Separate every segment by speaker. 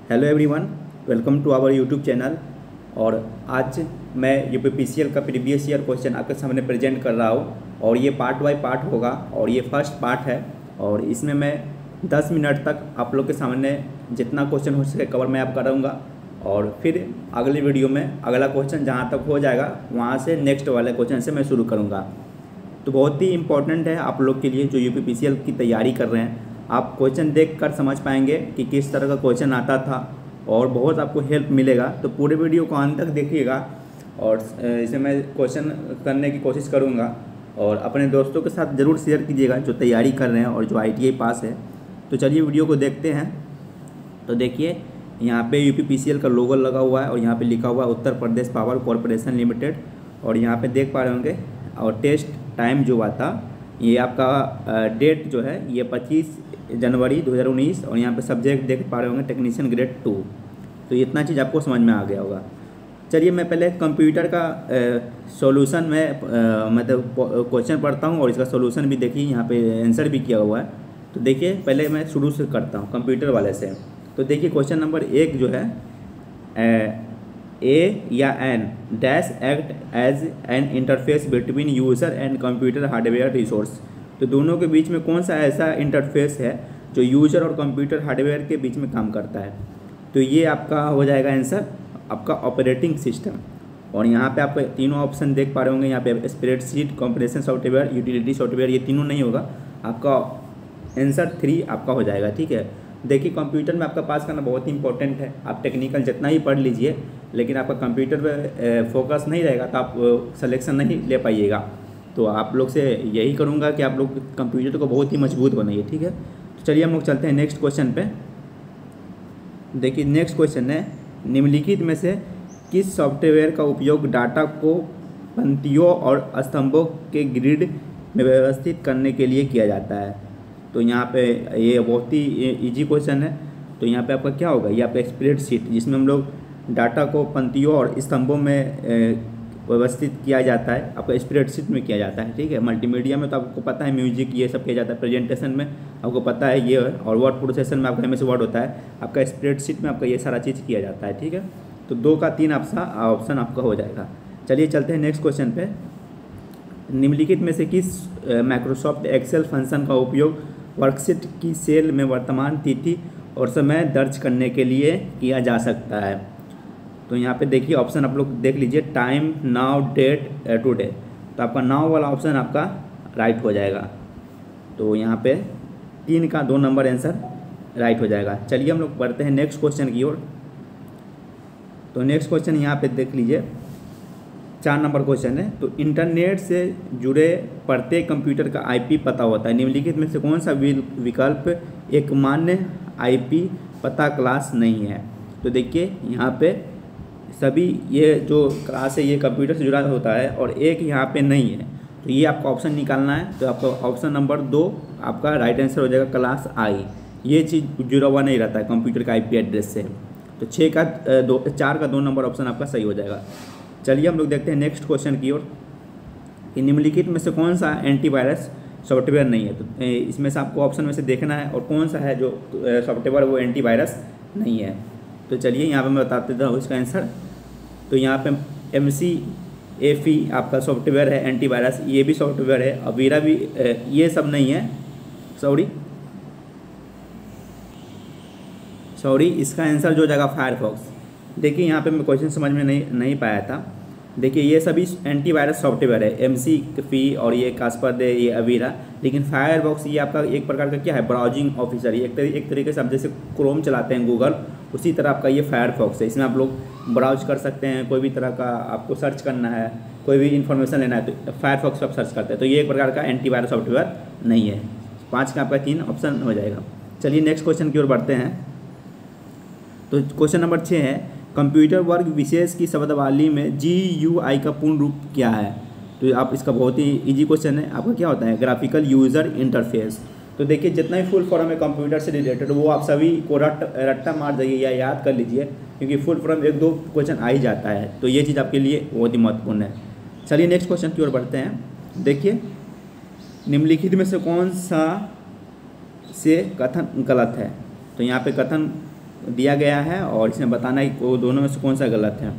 Speaker 1: Hello everyone, welcome to our YouTube channel. और आज मैं यूपीपीसीएल का प्रीवियस ईयर क्वेश्चन आपके सामने प्रेजेंट कर रहा हूँ और ये पार्ट बाय पार्ट होगा और ये फर्स्ट पार्ट है। और इसमें मैं 10 मिनट तक आप लोग के सामने जितना क्वेश्चन हो सके कवर मैं आप करूँगा और फिर अगली वीडियो में अगला क्वेश्चन जहाँ तक हो जाएगा वहाँ से नेक्स्ट वाले क्वेश्चन से मैं शुरू करूँगा। तो बहुत ही इंपॉर्टेंट है आप लोग के लिए जो यूपीपीसीएल की तैयारी कर रहे हैं। आप क्वेश्चन देखकर समझ पाएंगे कि किस तरह का क्वेश्चन आता था और बहुत आपको हेल्प मिलेगा। तो पूरे वीडियो को अंत तक देखिएगा और इसे मैं क्वेश्चन करने की कोशिश करूँगा और अपने दोस्तों के साथ ज़रूर शेयर कीजिएगा जो तैयारी कर रहे हैं और जो ITI पास है। तो चलिए वीडियो को देखते हैं। तो देखिए यहाँ पे यूपीपीसीएल का लोगो लगा हुआ है और यहाँ पे लिखा हुआ है Uttar Pradesh power corporation limited. और यहाँ पे देख पा रहे होंगे और टेस्ट टाइम जो हुआ था ये आपका डेट जो है ये 25 जनवरी 2019 और यहाँ पे सब्जेक्ट देख पा रहे होंगे टेक्नीशियन ग्रेड 2। तो इतना चीज़ आपको समझ में आ गया होगा। चलिए मैं पहले कंप्यूटर का सॉल्यूशन में मतलब क्वेश्चन पढ़ता हूँ और इसका सॉल्यूशन भी देखिए यहाँ पे आंसर भी किया हुआ है। तो देखिए पहले मैं शुरू से करता हूँ कंप्यूटर वाले से। तो देखिए क्वेश्चन नंबर 1 जो है ए या an dash act as an interface between user and computer hardware resource. तो दोनों के बीच में कौन सा ऐसा इंटरफेस है जो यूज़र और कंप्यूटर हार्डवेयर के बीच में काम करता है। तो ये आपका हो जाएगा आंसर आपका ऑपरेटिंग सिस्टम। और यहाँ पे आप तीनों ऑप्शन देख पा रहे होंगे। यहाँ पे spreadsheet, compression software, utility software, ये तीनों नहीं होगा। आपका आंसर 3 आपका हो जाएगा। ठीक है, देखिए कंप्यूटर में आपका पास करना बहुत ही इंपॉर्टेंट है। आप टेक्निकल जितना ही पढ़ लीजिए लेकिन आपका कंप्यूटर पे फोकस नहीं रहेगा तो आप सिलेक्शन नहीं ले पाइएगा। तो आप लोग से यही करूँगा कि आप लोग कंप्यूटर को बहुत ही मजबूत बनाइए। ठीक है, तो चलिए हम लोग चलते हैं नेक्स्ट क्वेश्चन पे। देखिए नेक्स्ट क्वेश्चन है निम्नलिखित में से किस सॉफ्टवेयर का उपयोग डाटा को पंक्तियों और स्तंभों के ग्रिड में व्यवस्थित करने के लिए किया जाता है। तो यहाँ पे ये बहुत ही इजी क्वेश्चन है। तो यहाँ पे आपका क्या होगा, ये आपका स्प्रेडशीट जिसमें हम लोग डाटा को पंक्तियों और स्तंभों में व्यवस्थित किया जाता है। आपका स्प्रेडशीट में किया जाता है। ठीक है, मल्टीमीडिया में तो आपको पता है म्यूजिक ये सब किया जाता है, प्रेजेंटेशन में आपको पता है ये, और वर्ड प्रोसेसर में आपका MS वर्ड होता है। आपका स्प्रेडशीट में आपका ये सारा चीज़ किया जाता है। ठीक है, तो 2 का 3 ऑप्शन आपका हो जाएगा। चलिए चलते हैं नेक्स्ट क्वेश्चन पे। निम्नलिखित में से किस माइक्रोसॉफ्ट एक्सेल फंक्शन का उपयोग वर्कशीट की सेल में वर्तमान तिथि और समय दर्ज करने के लिए किया जा सकता है। तो यहाँ पे देखिए ऑप्शन आप लोग देख लीजिए, टाइम, नाउ, डेट, टुडे। तो आपका नाउ वाला ऑप्शन आपका राइट हो जाएगा। तो यहाँ पे 3 का 2 नंबर आंसर राइट हो जाएगा। चलिए हम लोग बढ़ते हैं नेक्स्ट क्वेश्चन की ओर। तो नेक्स्ट क्वेश्चन यहाँ पे देख लीजिए 4 नंबर क्वेश्चन है। तो इंटरनेट से जुड़े प्रत्येक कंप्यूटर का IP पता होता है। निम्नलिखित में से कौन सा विकल्प एक मान्य IP पता क्लास नहीं है। तो देखिए यहाँ पे सभी ये जो क्लास है ये कंप्यूटर से जुड़ा होता है और एक यहाँ पे नहीं है। तो ये आपका ऑप्शन निकालना है। तो आपका ऑप्शन नंबर 2 आपका राइट आंसर हो जाएगा क्लास I। ये चीज़ जुड़ा हुआ नहीं रहता है कंप्यूटर का IP एड्रेस से। तो 4 का 2 नंबर ऑप्शन आपका सही हो जाएगा। चलिए हम लोग देखते हैं नेक्स्ट क्वेश्चन की ओर कि निम्नलिखित में से कौन सा एंटीवायरस सॉफ्टवेयर नहीं है। तो इसमें से आपको ऑप्शन में से देखना है और कौन सा है जो सॉफ्टवेयर वो एंटीवायरस नहीं है। तो चलिए यहाँ पे मैं बता देता हूँ इसका आंसर। तो यहाँ पे McAfee आपका सॉफ्टवेयर है एंटीवायरस, ये भी सॉफ्टवेयर है। अवीरा भी ये सब नहीं है, सॉरी इसका आंसर जो हो जाएगा फायरफॉक्स। देखिए यहाँ पे मैं क्वेश्चन समझ में नहीं पाया था। देखिए ये सभी एंटीवायरस सॉफ्टवेयर है, McAfee और ये कास्परडे, ये अवीरा। लेकिन फायरफॉक्स ये आपका एक प्रकार का क्या है, ब्राउजिंग ऑफिसर। ये एक तरीके से आप जैसे क्रोम चलाते हैं गूगल, उसी तरह आपका ये फायरफॉक्स है। इसमें आप लोग ब्राउज कर सकते हैं, कोई भी तरह का आपको सर्च करना है, कोई भी इन्फॉर्मेशन लेना है तो फायरफॉक्स पर आप सर्च करते हैं। तो ये एक प्रकार का एंटीवायरस सॉफ्टवेयर नहीं है। 5 का आपका 3 ऑप्शन हो जाएगा। चलिए नेक्स्ट क्वेश्चन की ओर बढ़ते हैं। तो क्वेश्चन नंबर 6 है कंप्यूटर वर्ग विशेष की शब्दावली में GUI का पूर्ण रूप क्या है। तो आप इसका बहुत ही इजी क्वेश्चन है। आपका क्या होता है, ग्राफिकल यूज़र इंटरफेस। तो देखिए जितना भी फुल फॉर्म है कंप्यूटर से रिलेटेड वो आप सभी को रट्टा मार जाइए या याद कर लीजिए, क्योंकि फुल फॉर्म 1-2 क्वेश्चन आ ही जाता है। तो ये चीज़ आपके लिए बहुत ही महत्वपूर्ण है। चलिए नेक्स्ट क्वेश्चन की ओर बढ़ते हैं। देखिए निम्नलिखित में से कौन सा से कथन गलत है। तो यहाँ पे कथन दिया गया है और इसमें बताना है कि दोनों में से कौन सा गलत है।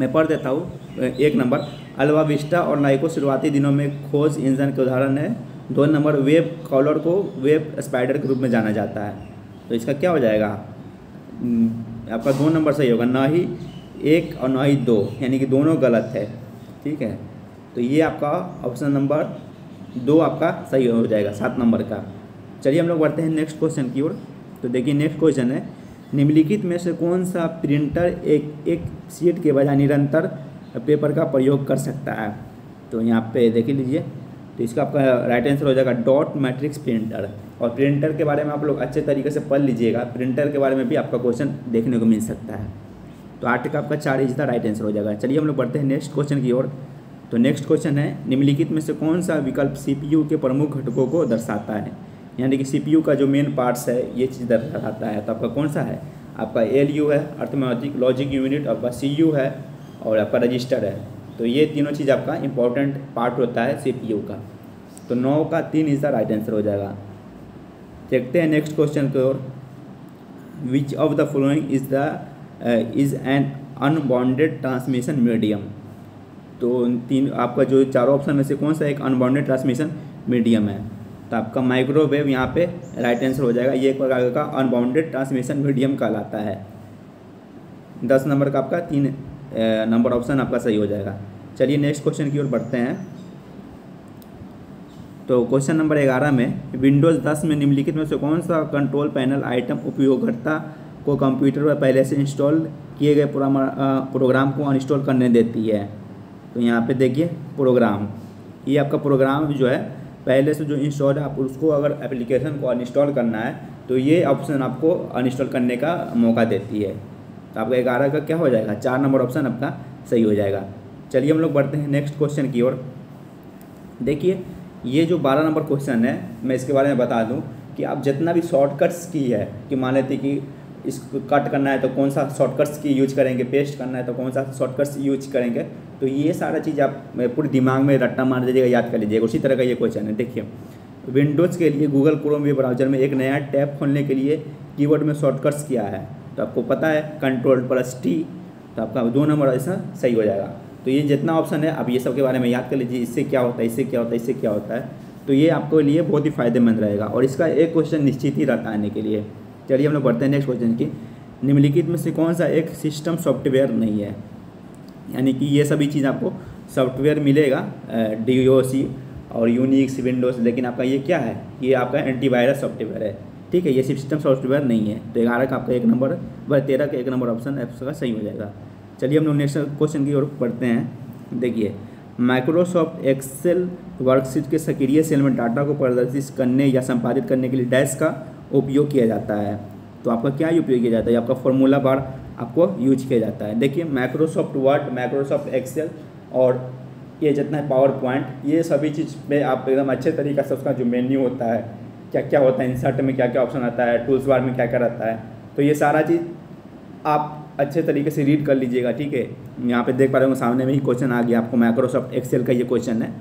Speaker 1: मैं पढ़ देता हूँ। 1 नंबर, अल्फा विस्टा और नाइको शुरुआती दिनों में खोज इंजन के उदाहरण है। 2 नंबर, वेब कॉलर को वेब स्पाइडर के रूप में जाना जाता है। तो इसका क्या हो जाएगा, आपका 2 नंबर सही होगा, ना ही 1 और ना ही 2, यानी कि दोनों गलत है। ठीक है, तो ये आपका ऑप्शन नंबर 2 आपका सही हो जाएगा 7 नंबर का। चलिए हम लोग बढ़ते हैं नेक्स्ट क्वेश्चन की ओर। तो देखिए नेक्स्ट क्वेश्चन है, निम्नलिखित में से कौन सा प्रिंटर एक शीट के बजाय निरंतर पेपर का प्रयोग कर सकता है। तो यहाँ पे देख लीजिए, तो इसका आपका राइट आंसर हो जाएगा डॉट मैट्रिक्स प्रिंटर। और प्रिंटर के बारे में आप लोग अच्छे तरीके से पढ़ लीजिएगा, प्रिंटर के बारे में भी आपका क्वेश्चन देखने को मिल सकता है। तो 8 का आपका 4 इसका राइट आंसर हो जाएगा। चलिए हम लोग बढ़ते हैं नेक्स्ट क्वेश्चन की ओर। तो नेक्स्ट क्वेश्चन है, निम्नलिखित में से कौन सा विकल्प सीपीयू के प्रमुख घटकों को दर्शाता है। यानी कि सीपीयू का जो मेन पार्ट्स है ये चीज़ दर्शाता है। तो आपका कौन सा है, आपका एलयू है, अर्थमेटिक लॉजिक यूनिट, आपका सीयू है और आपका रजिस्टर है। तो ये तीनों चीज़ आपका इंपॉर्टेंट पार्ट होता है सीपीयू का। तो 9 का 3 इसका राइट आंसर हो जाएगा। देखते हैं नेक्स्ट क्वेश्चन की ओर। Which of the following is an unbounded transmission medium. तो तीन आपका जो चारों ऑप्शन में से कौन सा एक अनबाउंडेड ट्रांसमिशन मीडियम है। तो आपका माइक्रोवेव यहाँ पे राइट आंसर हो जाएगा। ये एक प्रकार का अनबाउंडेड ट्रांसमिशन मीडियम कहलाता है। 10 नंबर का आपका 3 नंबर ऑप्शन आपका सही हो जाएगा। चलिए नेक्स्ट क्वेश्चन की ओर बढ़ते हैं। तो क्वेश्चन नंबर 11 में, विंडोज़ 10 में निम्नलिखित में से कौन सा कंट्रोल पैनल आइटम उपयोगकर्ता को कंप्यूटर पर पहले से इंस्टॉल किए गए प्रोग्राम को अनइंस्टॉल करने देती है। तो यहाँ पे देखिए प्रोग्राम, ये आपका प्रोग्राम जो है पहले से जो इंस्टॉल है, आप उसको अगर एप्लीकेशन को अनइंस्टॉल करना है तो ये ऑप्शन आपको अनइंस्टॉल करने का मौका देती है। तो आपका 11 का क्या हो जाएगा, 4 नंबर ऑप्शन आपका सही हो जाएगा। चलिए हम लोग बढ़ते हैं नेक्स्ट क्वेश्चन की ओर। देखिए ये जो 12 नंबर क्वेश्चन है, मैं इसके बारे में बता दूं कि आप जितना भी शॉर्टकट्स की है कि मान लेते कि इसको कट करना है तो कौन सा शॉर्टकट्स की यूज करेंगे, पेस्ट करना है तो कौन सा शॉर्टकट्स यूज करेंगे, तो ये सारा चीज़ आप पूरे दिमाग में रट्टा मार दीजिएगा, याद कर लीजिएगा। उसी तरह का ये क्वेश्चन है। देखिए विंडोज़ के लिए गूगल क्रोम वेब ब्राउज़र में एक नया टैब खोलने के लिए कीवर्ड में शॉर्टकट्स क्या है। तो आपको पता है Ctrl+T। तो आपका 2 नंबर ऐसा सही हो जाएगा। तो ये जितना ऑप्शन है आप ये सब के बारे में याद कर लीजिए, इससे क्या होता है, इससे क्या होता है, इससे क्या होता है। तो ये आपके लिए बहुत ही फायदेमंद रहेगा और इसका एक क्वेश्चन निश्चित ही रहता आने के लिए। चलिए हम लोग बढ़ते हैं नेक्स्ट क्वेश्चन की। निम्नलिखित में से कौन सा एक सिस्टम सॉफ्टवेयर नहीं है। यानी कि ये सभी चीज़ आपको सॉफ्टवेयर मिलेगा, DOS और यूनिक्स, विंडोज़, लेकिन आपका ये क्या है, ये आपका एंटीवायरस सॉफ्टवेयर है। ठीक है, ये सिस्टम सॉफ्टवेयर नहीं है। तो 11 का आपका 1 नंबर, 13 का 1 नंबर ऑप्शन आपका सही हो जाएगा। चलिए हम लोग नेक्स्ट क्वेश्चन की ओर बढ़ते हैं। देखिए माइक्रोसॉफ्ट एक्सेल वर्कशीट के सक्रिय सेल में डाटा को प्रदर्शित करने या संपादित करने के लिए डैश का उपयोग किया जाता है। तो आपका क्या उपयोग किया जाता है, आपका फॉर्मूला बार आपको यूज किया जाता है। देखिए माइक्रोसॉफ्ट वर्ड, माइक्रोसॉफ्ट एक्सेल और ये जितना है पावर पॉइंट, ये सभी चीज़ पे आप एकदम अच्छे तरीके से उसका जो मेन्यू होता है, क्या क्या होता है, इंसर्ट में क्या क्या ऑप्शन आता है, टूल्स बार में क्या क्या रहता है, तो ये सारा चीज़ आप अच्छे तरीके से रीड कर लीजिएगा। ठीक है, यहाँ पे देख पा रहे हो सामने में ही क्वेश्चन आ गया आपको, माइक्रोसॉफ्ट एक्सेल का ये क्वेश्चन है।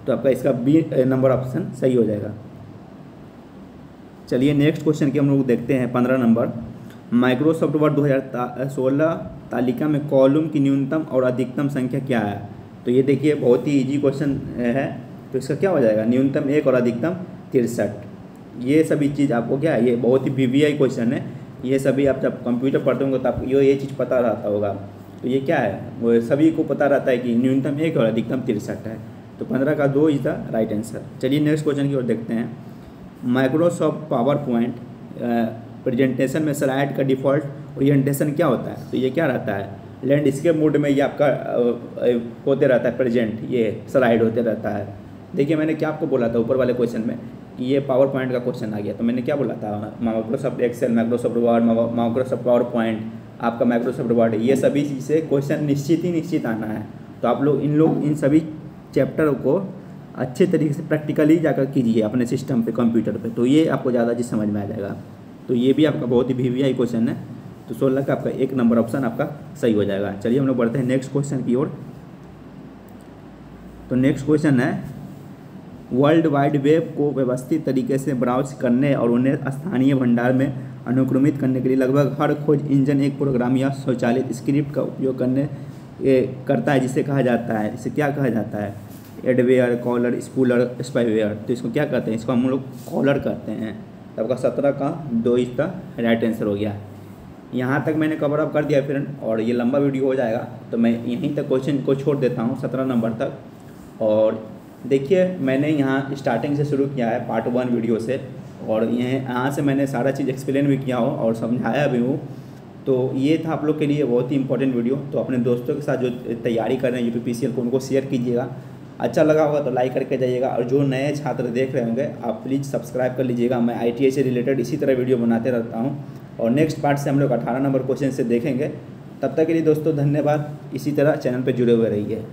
Speaker 1: तो आपका इसका B नंबर ऑप्शन सही हो जाएगा। चलिए नेक्स्ट क्वेश्चन की हम लोग देखते हैं 15 नंबर। माइक्रोसॉफ्ट वर्ड 2016 तालिका में कॉलम की न्यूनतम और अधिकतम संख्या क्या है। तो ये देखिए बहुत ही इजी क्वेश्चन है। तो इसका क्या हो जाएगा, न्यूनतम 1 और अधिकतम 63। ये सभी चीज़ आपको क्या है, ये बहुत ही VVI क्वेश्चन है। ये सभी आप जब कंप्यूटर पढ़ते होंगे तो आपको ये चीज़ पता रहता होगा। तो ये क्या है, वो सभी को पता रहता है कि न्यूनतम 1 और अधिकतम 63 है। तो 15 का 2 इज द राइट आंसर। चलिए नेक्स्ट क्वेश्चन की ओर देखते हैं। माइक्रोसॉफ्ट पावर पॉइंट प्रेजेंटेशन में स्लाइड का डिफ़ॉल्ट ओरिएंटेशन क्या होता है। तो ये क्या रहता है, लैंडस्केप मोड में ये आपका होते रहता है प्रेजेंट, ये स्लाइड होते रहता है। देखिए मैंने क्या आपको बोला था ऊपर वाले क्वेश्चन में कि ये पावर पॉइंट का क्वेश्चन आ गया। तो मैंने क्या बोला था, Microsoft Excel, Microsoft Word, Microsoft PowerPoint, आपका माइक्रोसॉफ्ट वर्ड, ये सभी चीज़ें क्वेश्चन निश्चित आना है। तो आप लोग इन सभी चैप्टर को अच्छे तरीके से प्रैक्टिकली जाकर कीजिए अपने सिस्टम पे, कंप्यूटर पे, तो ये आपको ज़्यादा चीज़ समझ में आ जाएगा। तो ये भी आपका बहुत ही VVI क्वेश्चन है। तो 16 का आपका 1 नंबर ऑप्शन आपका सही हो जाएगा। चलिए हम लोग बढ़ते हैं नेक्स्ट क्वेश्चन की ओर। तो नेक्स्ट क्वेश्चन है, वर्ल्ड वाइड वेब को व्यवस्थित तरीके से ब्राउज करने और उन्हें स्थानीय भंडार में अनुक्रमित करने के लिए लगभग हर खोज इंजन एक प्रोग्राम या स्वचालित स्क्रिप्ट का उपयोग करता है, जिसे कहा जाता है, इसे क्या कहा जाता है, एडवेयर, कॉलर, स्पूलर, स्पाईवेयर। तो इसको क्या कहते हैं, इसको हम लोग कॉलर कहते हैं। तो आपका 17 का 2 इसका राइट आंसर हो गया। यहाँ तक मैंने कवर अप कर दिया फ्रेंड, और ये लंबा वीडियो हो जाएगा तो मैं यहीं तक क्वेश्चन को छोड़ देता हूँ 17 नंबर तक। और देखिए मैंने यहाँ स्टार्टिंग से शुरू किया है पार्ट 1 वीडियो से, और यहाँ से मैंने सारा चीज़ एक्सप्लेन भी किया हो और समझाया भी हूँ। तो ये था आप लोग के लिए बहुत ही इंपॉर्टेंट वीडियो। तो अपने दोस्तों के साथ जो तैयारी कर रहे हैं यूपीपीसीएल को, उनको शेयर कीजिएगा। अच्छा लगा होगा तो लाइक करके जाइएगा, और जो नए छात्र देख रहे होंगे आप प्लीज़ सब्सक्राइब कर लीजिएगा। मैं ITI से रिलेटेड इसी तरह वीडियो बनाते रहता हूँ, और नेक्स्ट पार्ट से हम लोग 18 नंबर क्वेश्चन से देखेंगे। तब तक के लिए दोस्तों धन्यवाद। इसी तरह चैनल पर जुड़े हुए रहिए।